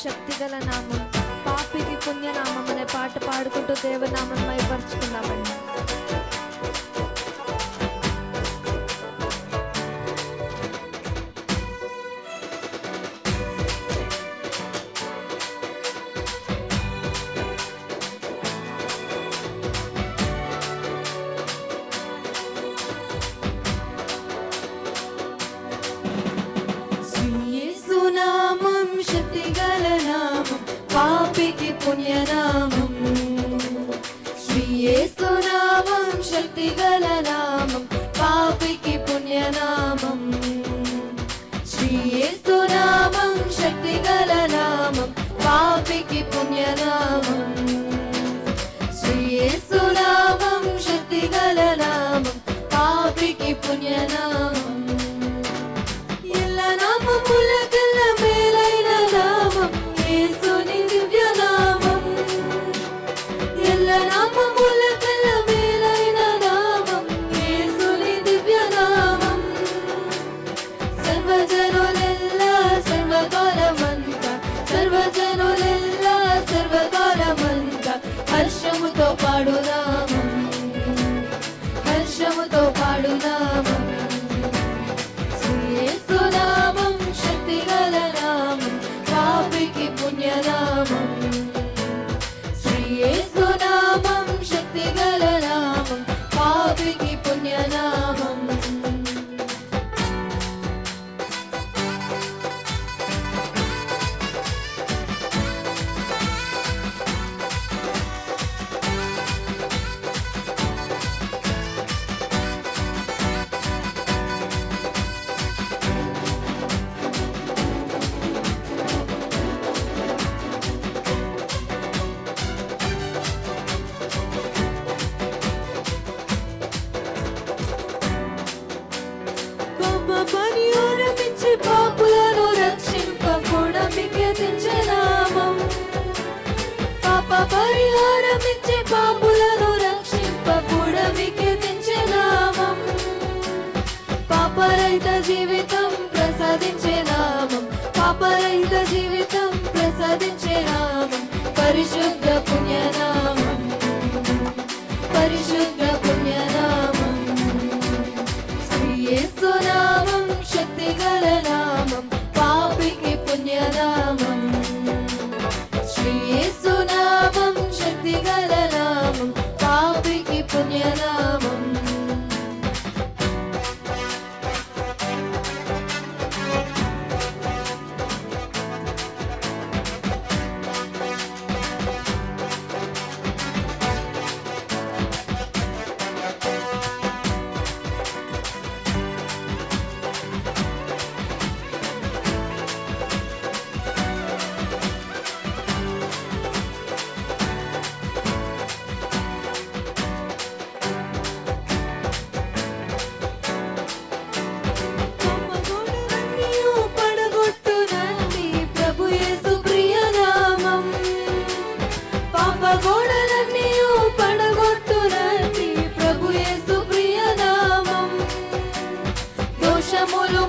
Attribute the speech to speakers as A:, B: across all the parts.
A: శక్తిగల నామం, పాపికి పుణ్యనామం అనే పాట పాడుకుంటూ దేవనామం మైపరుచుకుందామండి. శక్తిగల నామం, పాపికి పుణ్యనామం. శ్రీ యేసు నామం శక్తిగల నామం, పాపికి పుణ్యనామం. శ్రీ యేసు నామం శక్తిగల నామం, పాపికి పుణ్యనామం. శ్రీ యేసు నామం శక్తిగల నామం, పాపికి పుణ్యనామం. హర్షముతో పాడునామం, హర్షముతో పాడునామం. శ్రీ యేసు నామం శక్తిగల నామం, పాపికి పుణ్యనామం. శ్రీ యేసు నామం శక్తిగల నామం, పాపికి పుణ్యనామం. పరిహారమిచ్చి పాపులను రక్షింప పుడమికి తెంచనామం. పాప పరిహారమిచ్చి పాపులను రక్షింప పుడమికి తెంచనామం. పాపరహిత జీవితం ప్రసాదించే నామం, పాపరహిత జీవితం ప్రసాదించే నామం. పరిశుద్ధ పుణ్యనామం, పరిశుద్ధ పుణ్యనామం. శ్రీ యేసు నామం శక్తిగల నామం, పాపికి పుణ్యనామం. శ్రీ యేసు నామం శక్తిగల నామం, పాపికి పుణ్యనామం.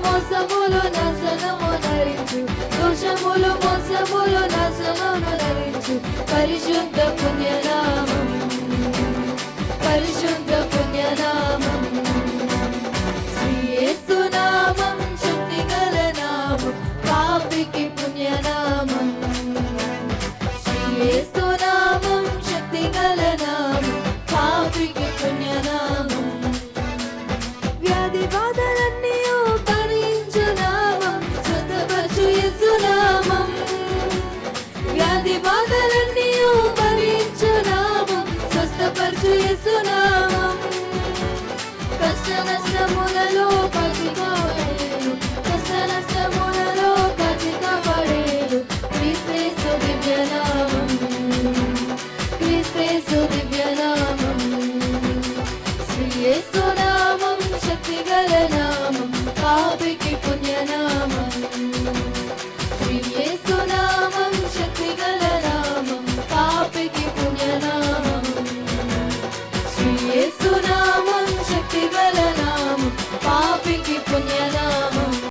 A: మోసములు